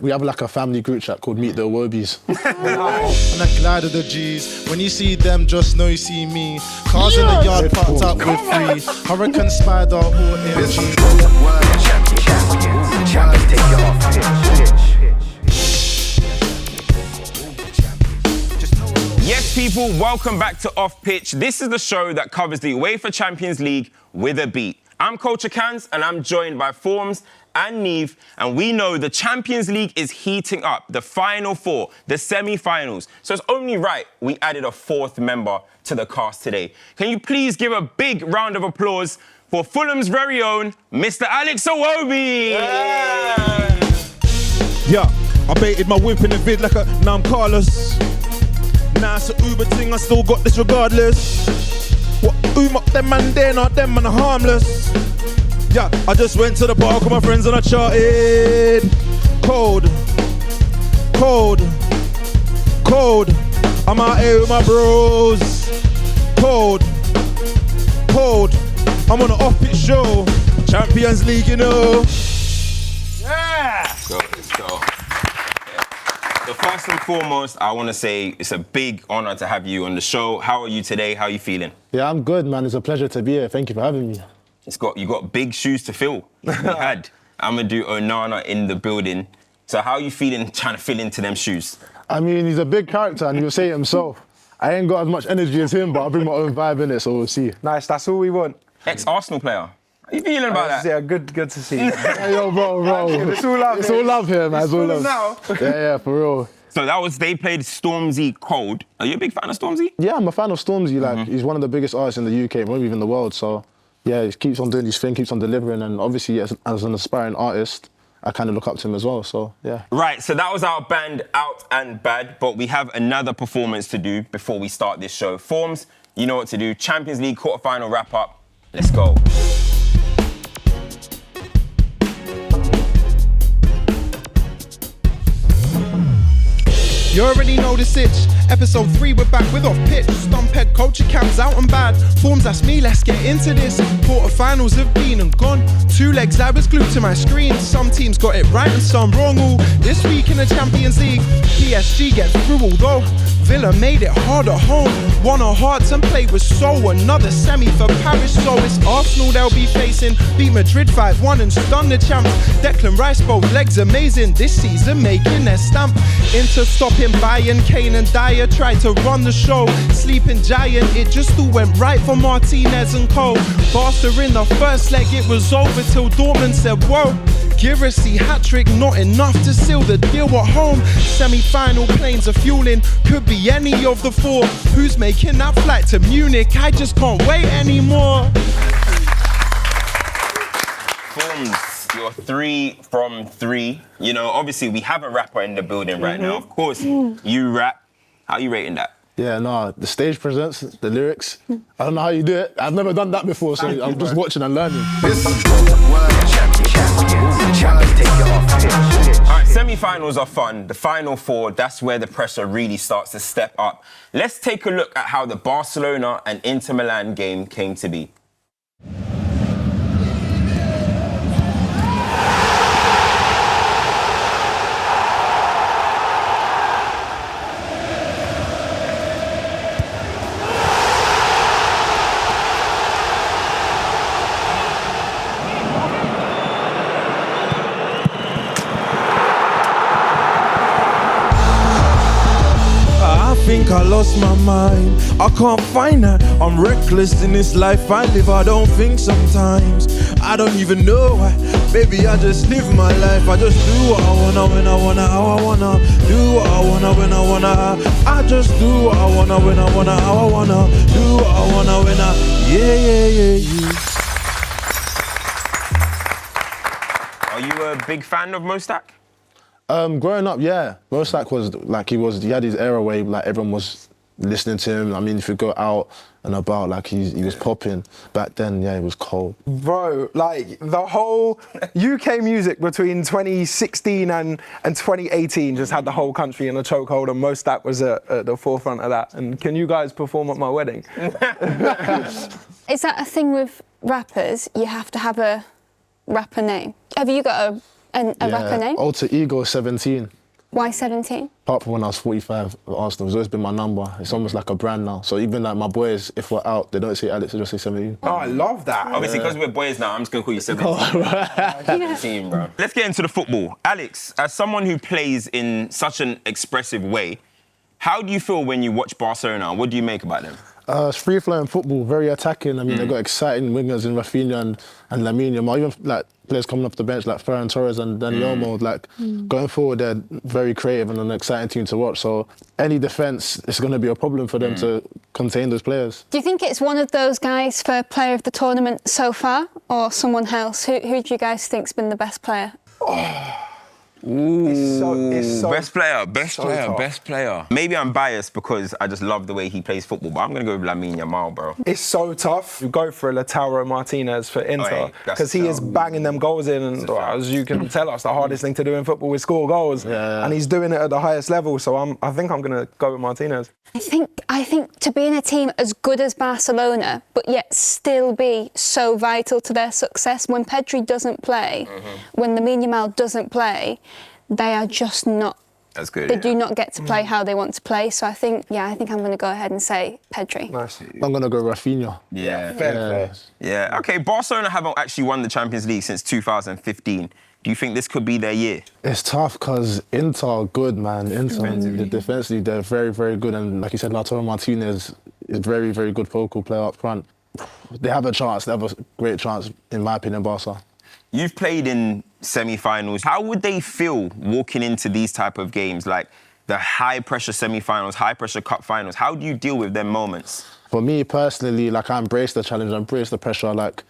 We have like a family group chat called Meet the Iwobis. And I glide of the G's. When you see them, just know you see me. Cars in the yard parked up with free. Hurricane Spider or AMG. Champions take you off pitch. Yes, people, welcome back to Off Pitch. This is the show that covers the UEFA Champions League with a beat. I'm Culture Cans, and I'm joined by Forms and Nieve, and we know the Champions League is heating up. The Final Four, the semi-finals. So it's only right we added a fourth member to the cast today. Can you please give a big round of applause for Fulham's very own Mr. Alex Iwobi? Yeah, I baited my whip in the vid like now I'm Carlos. Nah, it's a Uber thing, I still got this regardless. What, up them man there, not them man are harmless. Yeah, I just went to the park with my friends and I charted. Cold. I'm out here with my bros. Cold. I'm on an off-pitch show. Champions League, you know. Yeah! Let's go. So first and foremost, I want to say it's a big honor to have you on the show. How are you today? How are you feeling? Yeah, I'm good, man. It's a pleasure to be here. Thank you for having me. You got big shoes to fill. You had Amadou Onana in the building. So how are you feeling trying to fill into them shoes? I mean, he's a big character and he'll say it himself. I ain't got as much energy as him, but I bring my own vibe in it, so we'll see. Nice, that's all we want. Ex-Arsenal player. How you feeling about that? Yeah, good to see. Hey, yo, bro. It's all love. It's all love here, man. It's all love. Now. Yeah, for real. So they played Stormzy Cold. Are you a big fan of Stormzy? Yeah, I'm a fan of Stormzy. Like, he's one of the biggest artists in the UK, maybe even the world. So, yeah, he keeps on doing his thing, keeps on delivering, and obviously, as an aspiring artist, I kind of look up to him as well. So, yeah. Right. So that was our band Out and Bad, but we have another performance to do before we start this show. Forms, you know what to do. Champions League quarterfinal wrap up. Let's go. You already know the sitch. Episode 3, we're back with Off Pitch. Stumphead culture camps out and bad. Forms, that's me, let's get into this. Quarterfinals have been and gone. 2 legs I was glued to my screen. Some teams got it right and some wrong. All this week in the Champions League, PSG gets through, although Villa made it hard at home. Won our hearts and played with soul. Another semi for Paris, so it's Arsenal they'll be facing. Beat Madrid 5-1 and stun the champs. Declan Rice, both legs amazing. This season making their stamp. Inter stopping Bayern, Kane and Dyer tried to run the show. Sleeping giant, it just all went right for Martinez and Co. Barca in the first leg, it was over till Dortmund said, whoa. Girassi hat-trick, not enough to seal the deal at home. Semi-final planes are fueling, could be any of the 4. Who's making that flight to Munich? I just can't wait anymore. Forms, you're 3 from 3. You know, obviously we have a rapper in the building right now. Of course, you rap. How are you rating that? Yeah, no, the stage presence, the lyrics. I don't know how you do it. I've never done that before, so I'm just watching and learning. This is World Champions take you off pitch. All right, semi-finals are fun. The Final Four, that's where the pressure really starts to step up. Let's take a look at how the Barcelona and Inter Milan game came to be. I think I lost my mind, I can't find that. I'm reckless in this life I live, I don't think sometimes. I don't even know why, baby I just live my life. I just do what I wanna, when I wanna, how I wanna. Do what I wanna, when I wanna. I just do what I wanna, when I wanna, how I wanna. Do what I wanna, when I, yeah. Are you a big fan of Mostak? Growing up, yeah. Mostak was like, he had his era where like everyone was listening to him. I mean, if you go out and about, like he was popping. Back then, yeah, it was cold. Bro, like the whole UK music between 2016 and 2018 just had the whole country in a chokehold, and Mostak was at the forefront of that. And can you guys perform at my wedding? Is that a thing with rappers? You have to have a rapper name. Have you got a rapper name? Alter Ego 17. Why 17? Apart from when I was 45 at Arsenal, it's always been my number. It's almost like a brand now. So even like my boys, if we're out, they don't say Alex, they just say 17. Oh, I love that. Obviously, because we're boys now, I'm just going to call you 17. 17, bro. Let's get into the football. Alex, as someone who plays in such an expressive way, how do you feel when you watch Barcelona? What do you make about them? It's free-flowing football, very attacking. I mean, they've got exciting wingers in Rafinha and Lamine Yamal. Even like players coming off the bench like Ferran Torres and then Olmo. Like going forward, they're very creative and an exciting team to watch. So any defence, it's going to be a problem for them to contain those players. Do you think it's one of those guys for player of the tournament so far, or someone else? Who do you guys think's been the best player? It's so Best player. tough. Maybe I'm biased because I just love the way he plays football, but I'm going to go with Lamine Yamal, bro. It's so tough. You go for a Lautaro Martinez for Inter because he is banging them goals in, and as you can tell us, the hardest thing to do in football is score goals, and he's doing it at the highest level. So I think I'm going to go with Martinez. I think to be in a team as good as Barcelona, but yet still be so vital to their success, when Pedri doesn't play, when Lamine Yamal doesn't play, they are just not. That's good. They do not get to play how they want to play. So I think I'm going to go ahead and say Pedri. Nice. I'm going to go Rafinha. Yeah. Fair. Yeah. Okay, Barcelona haven't actually won the Champions League since 2015. Do you think this could be their year? It's tough because Inter are good, man. Defensively, they're very, very good. And like you said, Lautaro Martinez is very, very good focal player up front. They have a chance. They have a great chance, in my opinion, Barca. You've played in semi-finals. How would they feel walking into these type of games, like the high-pressure semi-finals, high-pressure cup finals? How do you deal with them moments? For me personally, like I embrace the challenge, I embrace the pressure. Like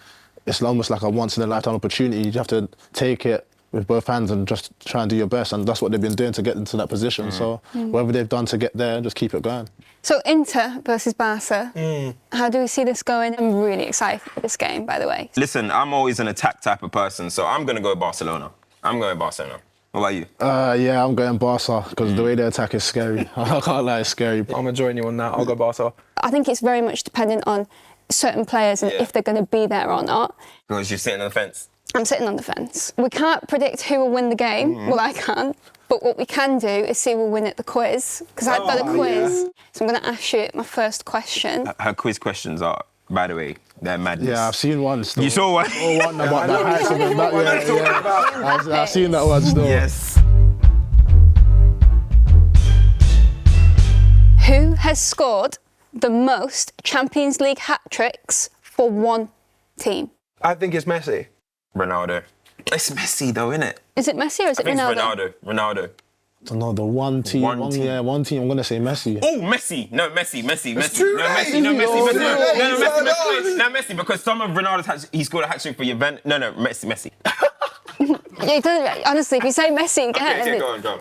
it's almost like a once-in-a-lifetime opportunity. You have to take it with both hands and just try and do your best. And that's what they've been doing to get into that position. So whatever they've done to get there, just keep it going. So Inter versus Barca, how do we see this going? I'm really excited for this game, by the way. Listen, I'm always an attack type of person, so I'm going to go Barcelona. What about you? Yeah, I'm going Barca because the way they attack is scary. I can't lie, it's scary. I'm going to join you on that. I'll go Barca. I think it's very much dependent on certain players and if they're going to be there or not. Because you're sitting on the fence. I'm sitting on the fence. We can't predict who will win the game. Well, I can't. But what we can do is see who will win at the quiz. Because I've got a quiz. Yeah. So I'm going to ask you my first question. Her quiz questions are, by the way, they're madness. Yeah, I've seen one still. You saw one? One about the heights of the I've seen that one still. Yes. Who has scored the most Champions League hat-tricks for one team? I think it's Messi. Ronaldo. It's Messi though, isn't it? Is it Messi or is it Ronaldo? It's Ronaldo. I don't know, the one team. One team. I'm going to say Messi. Oh, Messi. No, Messi. No, Messi, because some of Ronaldo's he scored a hat-trick for Juventus. No, Messi. Honestly, if you say Messi, Okay, go on.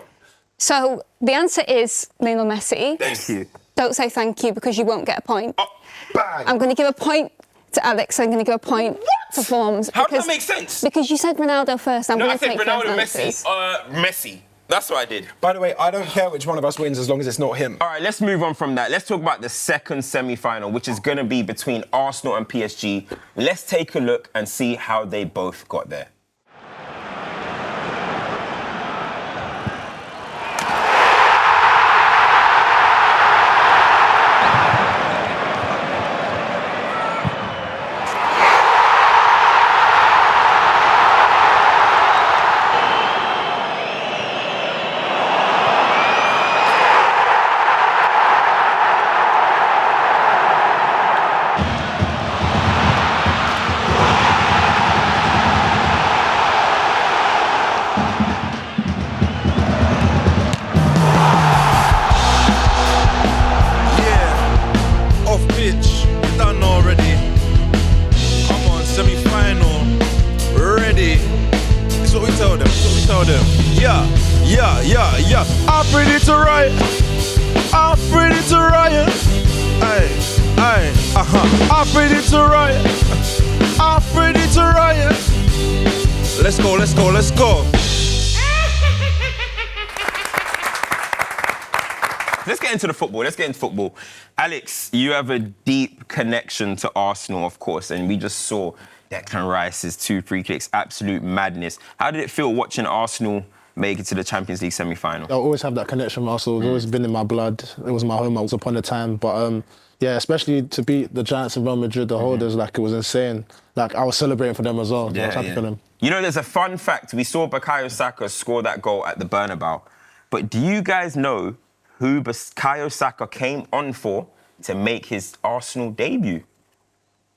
So the answer is Lionel Messi. Thank you. Don't say thank you because you won't get a point. Oh, bang. I'm going to give a point to Alex. I'm going to give a point to Forms. How does that make sense? Because you said Ronaldo first. I'm going to take Ronaldo, Messi. Messi. That's what I did. By the way, I don't care which one of us wins as long as it's not him. All right, let's move on from that. Let's talk about the second semi-final, which is going to be between Arsenal and PSG. Let's take a look and see how they both got there. Yeah, I'm ready to riot. I'm ready to riot. I'm ready to riot. I'm ready to riot. Let's go. Let's get into football. Alex, you have a deep connection to Arsenal, of course, and we just saw Declan Rice's 2 free kicks, absolute madness. How did it feel watching Arsenal make it to the Champions League semi-final? I always have that connection with Arsenal. It's always been in my blood. It was my home once upon a time. But yeah, especially to beat the Giants and Real Madrid, the holders, like it was insane. Like I was celebrating for them as well. I was happy for them. You know, there's a fun fact. We saw Bukayo Saka score that goal at the Bernabeu. But do you guys know who Bukayo Saka came on for to make his Arsenal debut?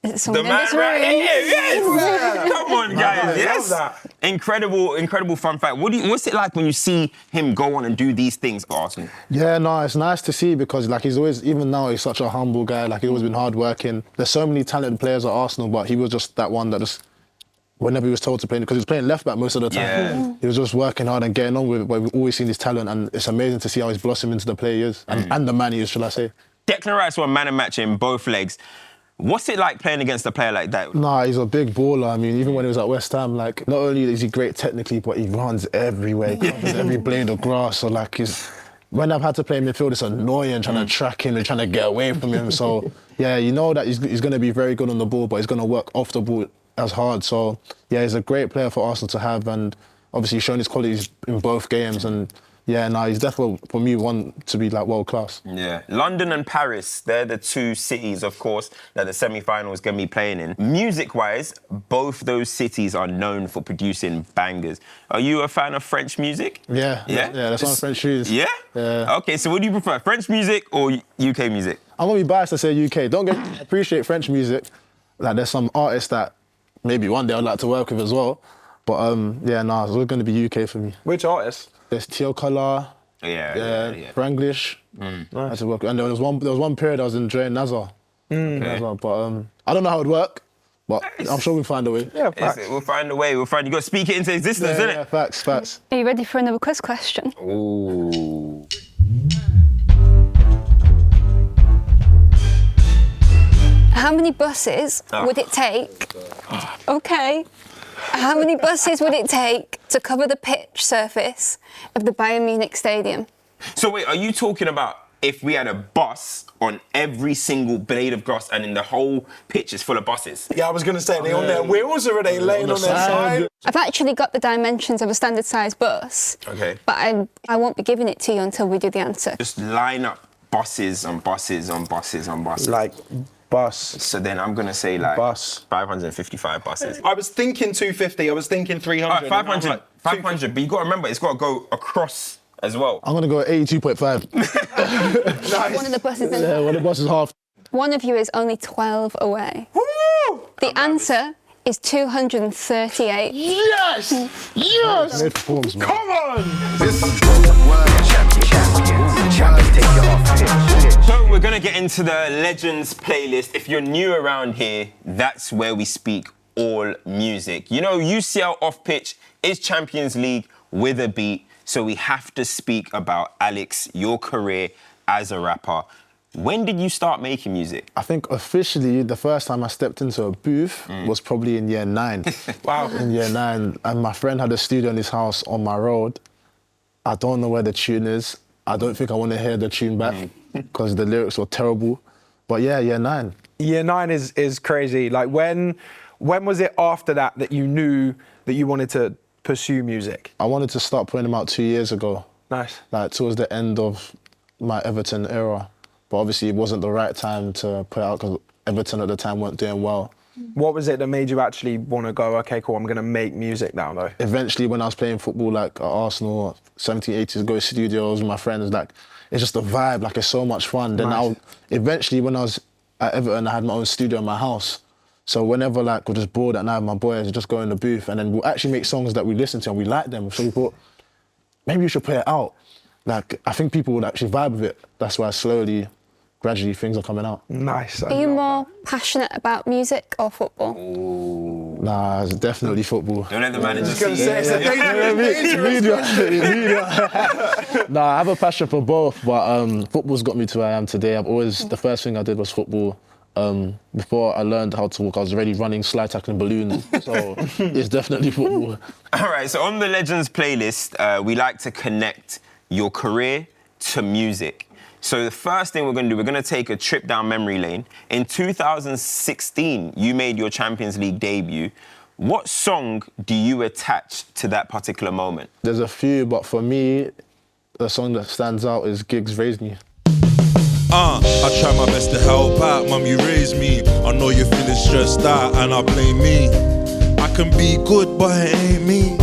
Is it The someone in man this right room? here, yes! Come on, guys, yes! that. Incredible fun fact. What's it like when you see him go on and do these things for Arsenal? Yeah, no, it's nice to see because like he's always, even now, he's such a humble guy. Like he's always been hardworking. There's so many talented players at Arsenal, but he was just that one that just, whenever he was told to play, because he was playing left back most of the time. Yeah. He was just working hard and getting on with it, but we've always seen his talent, and it's amazing to see how he's blossomed into the player he is, and the man he is, shall I say. Declan Rice won man of match in both legs. What's it like playing against a player like that? Nah, he's a big baller. I mean, even when he was at West Ham, like, not only is he great technically, but he runs everywhere. He covers every blade of grass. So, like, when I've had to play midfield, it's annoying trying to track him and trying to get away from him. So, yeah, you know that he's going to be very good on the ball, but he's going to work off the ball as hard. So, yeah, he's a great player for Arsenal to have, and obviously he's shown his qualities in both games. And yeah, no, he's definitely, for me, one to be like world class. Yeah. London and Paris, they're the 2 cities, of course, that the semi-final is going to be playing in. Music-wise, both those cities are known for producing bangers. Are you a fan of French music? Yeah, that's why French shoes. Yeah? Yeah. Okay, so what do you prefer, French music or UK music? I'm gonna be biased to say UK. I appreciate French music. Like there's some artists that maybe one day I'd like to work with as well. But yeah, no, it's always gonna be UK for me. Which artist? There's Tio Color, Yeah. Franglish. I had to work, and there was one period I was enjoying Nazar. Okay. But I don't know how it would work, but I'm sure we'll find a way. Yeah, facts. We'll find a way. You got to speak it into existence, innit? Yeah, facts. Are you ready for another quiz question? Ooh. How many buses would it take? Okay. How many buses would it take to cover the pitch surface of the Bayern Munich stadium? So wait, are you talking about if we had a bus on every single blade of grass and in the whole pitch is full of buses? Yeah, I was going to say, are they on their wheels or are they laying on their side? I've actually got the dimensions of a standard size bus. Okay. But I won't be giving it to you until we do the answer. Just line up buses on buses on buses on buses. Like, bus. So then I'm going to say like Bus. 555 buses. I was thinking 250, I was thinking 300. All right, 500, 500, but you got to remember, it's got to go across as well. I'm gonna go 82.5. Nice. One of the buses in Yeah, well, the bus is half. One of you is only 12 away. Woo! The answer is 238. Yes! Yes! Made performance, man. Come on! This is World Champions. Champions take it off pitch. So we're going to get into the Legends playlist. If you're new around here, that's where we speak all music. You know, UCL Off Pitch is Champions League with a beat, so we have to speak about, Alex, your career as a rapper. When did you start making music? I think officially the first time I stepped into a booth was probably in year 9. Wow. In year 9, and my friend had a studio in his house on my road. I don't know where the tune is. I don't think I want to hear the tune back because the lyrics were terrible. But yeah, year 9. Year 9 is crazy. Like, when was it after that you knew that you wanted to pursue music? I wanted to start putting them out 2 years ago. Nice. Like towards the end of my Everton era. But obviously it wasn't the right time to put it out because Everton at the time weren't doing well. What was it that made you actually want to go, okay, cool, I'm going to make music now, though? Eventually, when I was playing football, like at Arsenal, 17, 18s, go to studios with my friends, like, it's just a vibe, like, it's so much fun. Then Nice. eventually, when I was at Everton, I had my own studio in my house. So whenever, like, we're just bored at night, my boys would just go in the booth and then we'll actually make songs that we listen to and we like them. So we thought, maybe we should play it out. Like, I think people would actually vibe with it. That's why slowly, gradually, things are coming out. Nice. Are you more passionate about music or football? Nah, it's definitely football. Don't let the manager see gonna say, it's a dangerous. Nah, I have a passion for both, but football's got me to where I am today. The first thing I did was football. Before I learned how to walk, I was already running, slide tackling balloons. So it's definitely football. All right, so on the Legends playlist, we like to connect your career to music. So the first thing we're going to do, we're going to take a trip down memory lane. In 2016, you made your Champions League debut. What song do you attach to that particular moment? There's a few, but for me, the song that stands out is Giggs Raised Me. I try my best to help out, mum, you raised me. I know you're feeling stressed out and I blame me. I can be good, but it ain't me.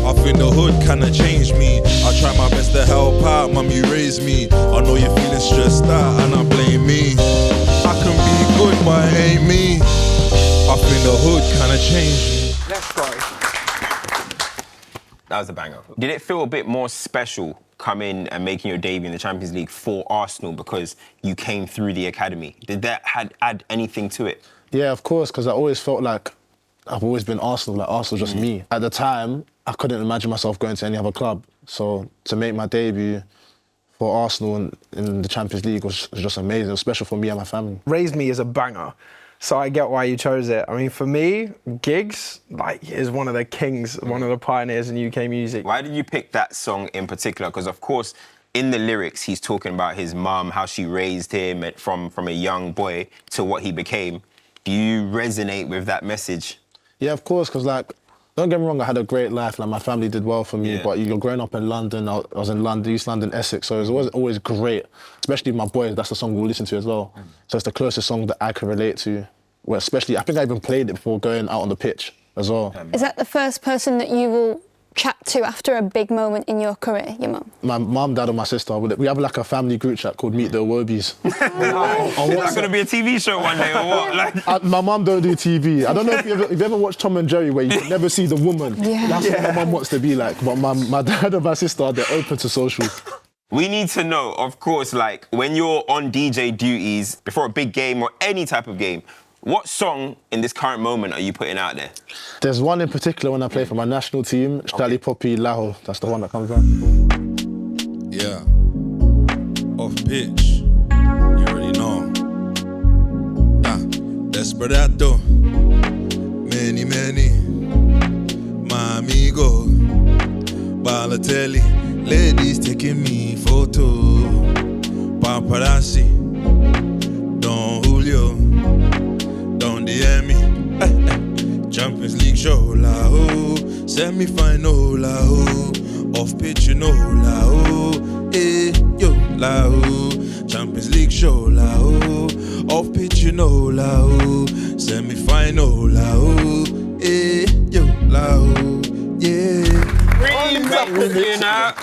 I think the hood kinda changed me. I try my best to help out, mum, you raised me. I know you're feeling stressed out and I blame me. I can be good, but it ain't me. I think the hood kinda changed me. Let's go. That was a banger. Did it feel a bit more special coming and making your debut in the Champions League for Arsenal because you came through the academy? Did that add anything to it? Yeah, of course, because I always felt like I've always been Arsenal, like Arsenal's just me. At the time, I couldn't imagine myself going to any other club. So to make my debut for Arsenal in the Champions League was just amazing. It was special for me and my family. Raised Me is a banger, so I get why you chose it. I mean, for me, Giggs is one of the kings, one of the pioneers in UK music. Why did you pick that song in particular? Because of course, in the lyrics, he's talking about his mum, how she raised him from a young boy to what he became. Do you resonate with that message? Yeah, of course, because don't get me wrong, I had a great life. Like, my family did well for me, but you're growing up in London. I was in London, East London, Essex, so it was always great. Especially my boys, that's the song we'll listen to as well. So it's the closest song that I can relate to. Well, especially, I think I even played it before going out on the pitch as well. Is that the first person that you will chat to after a big moment in your career, your mum? My mum, dad and my sister, we have like a family group chat called Meet the Iwobis. Is that going to be a TV show one day or what? My mum don't do TV. I don't know if you ever watched Tom and Jerry where you can never see the woman. Yeah. That's what my mum wants to be like. But my dad and my sister, they're open to socials. We need to know, of course, like when you're on DJ duties before a big game or any type of game, what song in this current moment are you putting out there? There's one in particular when I play for my national team, Charlie Poppy Laho. That's the one that comes on. Yeah. Off pitch. You already know. Desperado. Many. My amigo. Balotelli. Ladies taking me photo. Paparazzi. Don Julio. Don't DM me. Champions League show, la ho. Semi-final, la ho. Off pitch, you know, la ho. Yo, la ho. Champions League show, la ho. Off pitch, you know, la ho. Semi-final, la ho. Yo, la ho. Yeah.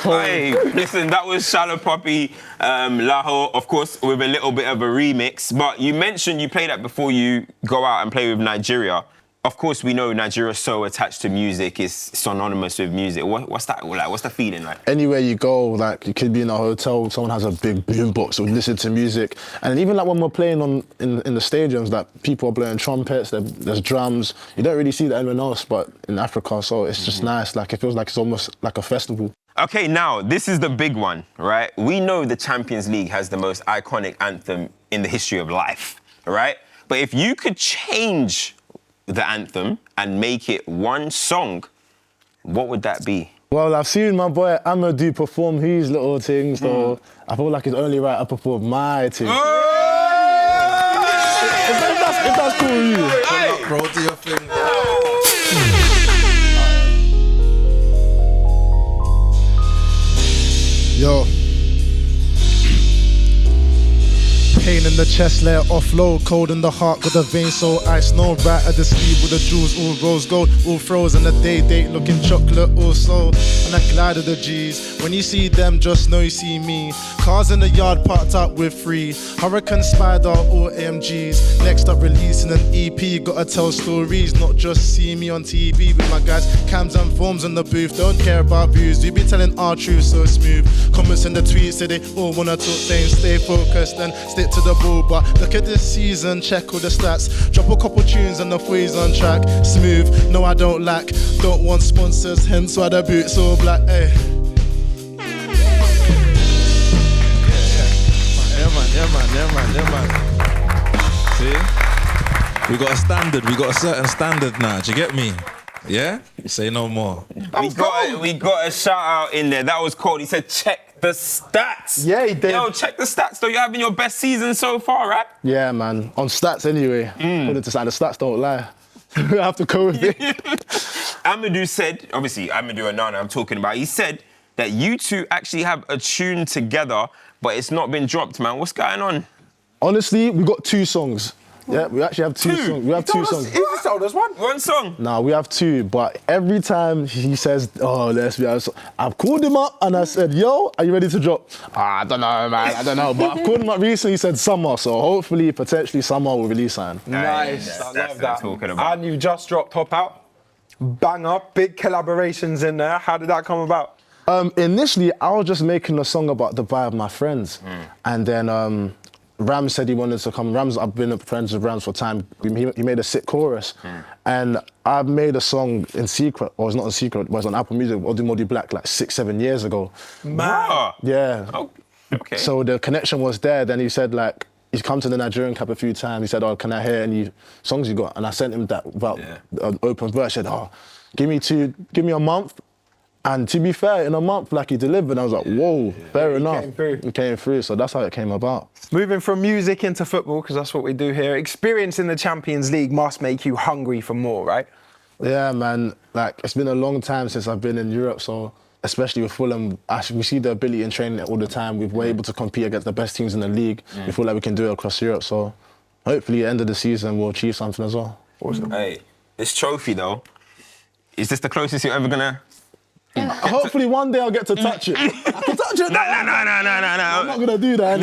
Hey, listen, that was Shallow Poppy Laho, of course, with a little bit of a remix. But you mentioned you play that before you go out and play with Nigeria. Of course, we know Nigeria's so attached to music, it's synonymous with music. What's that like? What's the feeling like? Anywhere you go, like you could be in a hotel, someone has a big boombox, would listen to music. And even like when we're playing in the stadiums, like people are blowing trumpets, there's drums. You don't really see that anywhere else but in Africa, so it's just nice. Like it feels like it's almost like a festival. Okay, now, this is the big one, right? We know the Champions League has the most iconic anthem in the history of life, right? But if you could change the anthem and make it one song, what would that be? Well, I've seen my boy Amadou perform his little things, so I feel like it's only right I perform my thing. If that's cool with you. Hey. Bro, do your thing. Yo. Pain in the chest, let it offload. Cold in the heart, got the veins so ice. No right at the sleeve with the jewels, all rose gold, all frozen. The day date looking chocolate, all sold. And I glide of the G's. When you see them, just know you see me. Cars in the yard parked up with free. Hurricane Spider, all AMGs. Next up, releasing an EP. Gotta tell stories, not just see me on TV with my guys. Cams and forms in the booth, don't care about views. We be telling our truth so smooth. Comments in the tweets say they all wanna talk, saying stay focused and stick to the ball. But look at this season, check all the stats. Drop a couple tunes and the freeze on track. Smooth, no I don't lack. Don't want sponsors, hence why the boots all black. Hey. Yeah, man. See? We got a standard, we got a certain standard now, do you get me? Yeah? Say no more. We got a shout out in there. That was cold. He said, check the stats. Yeah, he did. Yo, check the stats though. You're having your best season so far, right? Yeah, man. On stats anyway. According to the stats don't lie. I have to go with it. Amadou said, obviously Amadou and Nana I'm talking about, he said that you two actually have a tune together, but it's not been dropped, man. What's going on? Honestly, we got 2 songs. Yeah, we actually have 2 songs. We have 2 songs. He just told us one. One song. Nah, we have 2, but every time he says, oh, let's be honest, I've called him up and I said, yo, are you ready to drop? I don't know, man, I don't know. But I've called him up recently, he said summer, so hopefully, potentially summer will release something. Nice, I That's love what I'm that. talking about. And you just dropped Hop Out. Banger, big collaborations in there. How did that come about? Initially, I was just making a song about the vibe of my friends. And then Rams said he wanted to come. I've been friends with Rams for time. He made a sick chorus. And I made a song in secret, or it's not in secret, it was on Apple Music, Odi Modi Black, like 6-7 years ago. Man. Yeah. Oh, okay. So the connection was there. Then he said, like, he's come to the Nigerian Cup a few times. He said, oh, can I hear any songs you got? And I sent him that about an open verse. He said, oh, give me a month. And to be fair, in a month, like, he delivered. I was like, whoa, fair enough. He came through, so that's how it came about. Moving from music into football, because that's what we do here. Experience in the Champions League must make you hungry for more, right? Yeah, man. Like, it's been a long time since I've been in Europe, so especially with Fulham, we see the ability in training all the time. We're able to compete against the best teams in the league. We feel like we can do it across Europe, so hopefully at the end of the season, we'll achieve something as well. Awesome. Hey, this trophy though, is this the closest you're ever gonna? Hopefully one day I'll get to touch it. I can touch it. No. I'm not gonna do that.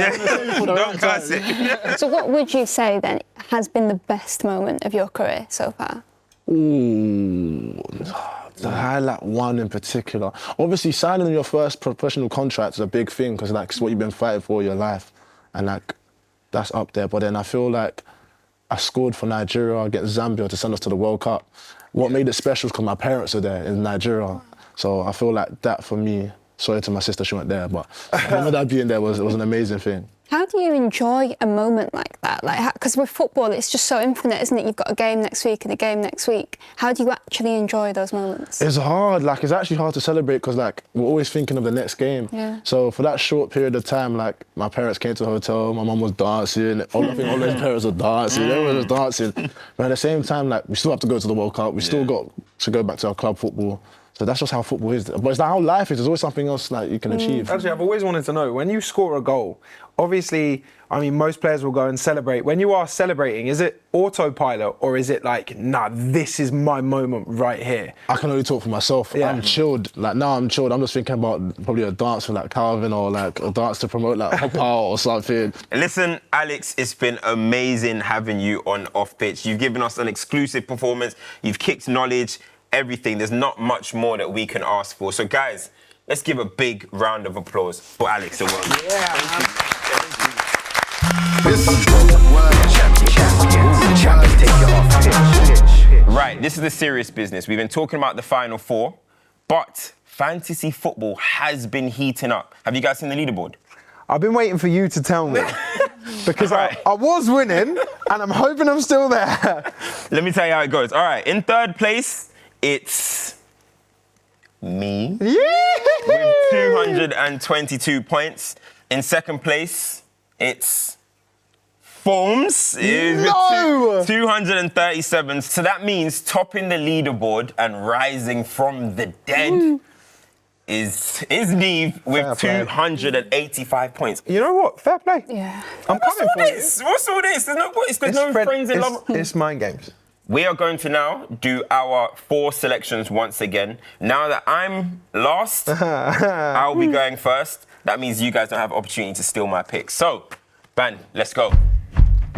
Don't cuss it. So what would you say then has been the best moment of your career so far? Ooh, to highlight one in particular. Obviously, signing your first professional contract is a big thing because like it's what you've been fighting for all your life, and like that's up there. But then I feel like I scored for Nigeria against Zambia to send us to the World Cup. What made it special is because my parents are there in Nigeria. So I feel like that for me, sorry to my sister, she went there, but my dad being there was an amazing thing. How do you enjoy a moment like that? Like, because with football, it's just so infinite, isn't it? You've got a game next week and a game next week. How do you actually enjoy those moments? It's hard. Like, it's actually hard to celebrate because, like, we're always thinking of the next game. Yeah. So for that short period of time, like, my parents came to the hotel, my mum was dancing. I think all those parents were dancing. Everyone was dancing. But at the same time, like, we still have to go to the World Cup. We still got to go back to our club football. So that's just how football is. But it's not how life is. There's always something else like you can achieve. Actually, I've always wanted to know, when you score a goal, obviously, I mean, most players will go and celebrate. When you are celebrating, is it autopilot or is it like, nah, this is my moment right here? I can only talk for myself. Yeah. I'm chilled. Like, now I'm chilled. I'm just thinking about probably a dance for like Calvin or like a dance to promote like Hop Out or something. Listen, Alex, it's been amazing having you on Off Pitch. You've given us an exclusive performance. You've kicked knowledge, everything. There's not much more that we can ask for. So, guys, let's give a big round of applause for Alex as well. Yeah, This is World Champions. Champions take it off pitch. Right, this is the serious business. We've been talking about the Final Four, but fantasy football has been heating up. Have you guys seen the leaderboard? I've been waiting for you to tell me. Because Right. I was winning and I'm hoping I'm still there. Let me tell you how it goes. All right, in third place, it's me with 222 points. In second place, it's Forms with 237. So that means topping the leaderboard and rising from the dead is Nieve with Fair play. 285 points. You know what? Fair play. Yeah. I'm coming for you. What's all this? There's no friends in love. It's mind games. We are going to now do our 4 selections once again. Now that I'm last, I'll be going first. That means you guys don't have opportunity to steal my picks. So, Ban, let's go.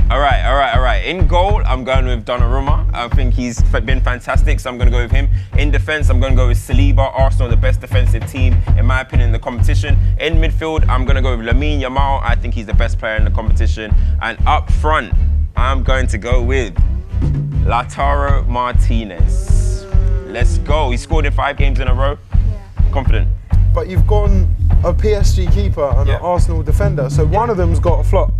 All right. In goal, I'm going with Donnarumma. I think he's been fantastic, so I'm going to go with him. In defence, I'm going to go with Saliba. Arsenal, the best defensive team, in my opinion, in the competition. In midfield, I'm going to go with Lamine Yamal. I think he's the best player in the competition. And up front, I'm going to go with Lautaro Martinez. Let's go. He scored in 5 games in a row. Yeah. Confident. But you've gone a PSG keeper and an Arsenal defender, so one of them's got a flop.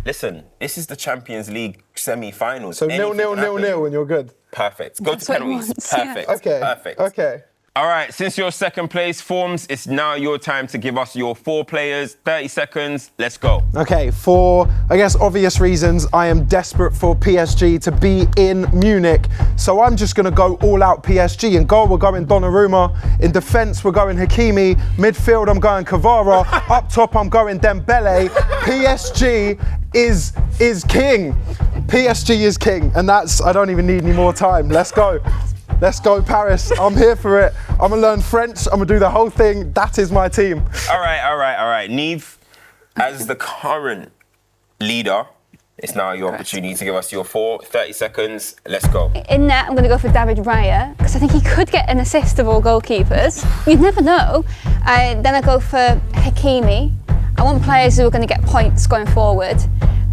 Listen, this is the Champions League semi-finals. So Anything can happen. 0-0 and you're good. Perfect. Go to That's what he penalties. wants, yeah. Perfect. Okay. Perfect. Okay. All right, since you're second place, Forms, it's now your time to give us your 4 players. 30 seconds, let's go. Okay, for, I guess, obvious reasons, I am desperate for PSG to be in Munich. So I'm just going to go all out PSG. In goal, we're going Donnarumma. In defence, we're going Hakimi. Midfield, I'm going Kvara. Up top, I'm going Dembele. PSG is king. PSG is king. And that's, I don't even need any more time. Let's go. Let's go, Paris. I'm here for it. I'm going to learn French. I'm going to do the whole thing. That is my team. All right. Nieve, as the current leader, it's now your opportunity to give us your 4. 30 seconds. Let's go. In net, I'm going to go for David Raya because I think he could get an assist of all goalkeepers. You'd never know. Then I go for Hakimi. I want players who are going to get points going forward.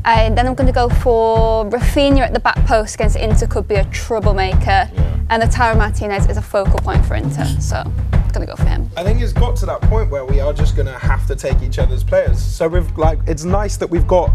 Then I'm going to go for Rafinha at the back post against Inter, could be a troublemaker. And Lautaro Martinez is a focal point for Inter, so I'm going to go for him. I think it's got to that point where we are just going to have to take each other's players. So it's nice that we've got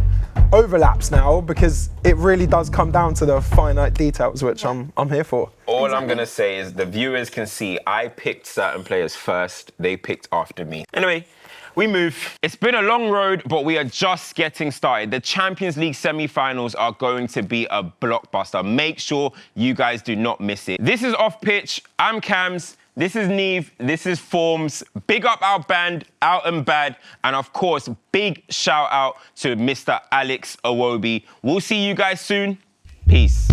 overlaps now because it really does come down to the finite details, which I'm here for. All I'm going to say is the viewers can see I picked certain players first, they picked after me. Anyway, we move. It's been a long road, but we are just getting started. The Champions League semi-finals are going to be a blockbuster. Make sure you guys do not miss it. This is Off Pitch. I'm Cams. This is Nieve. This is Forms. Big up our band, Out and Bad. And of course, big shout out to Mr. Alex Iwobi. We'll see you guys soon. Peace.